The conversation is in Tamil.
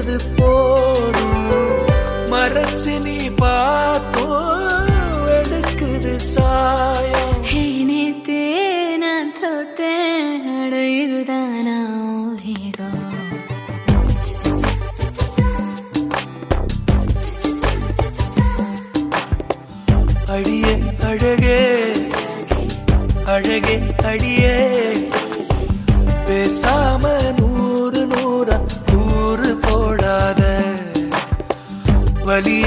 எடுத்தது போதும் மறைச்சு நீ பார்த்தோ எடுக்குது சாயம். நேத்தே நான் தோத்தேன், இதுதானா ஹீரோ? அடியே அழகே அழகே அடியே பேசாம நூறு நூறா கூறு போடாத வலிய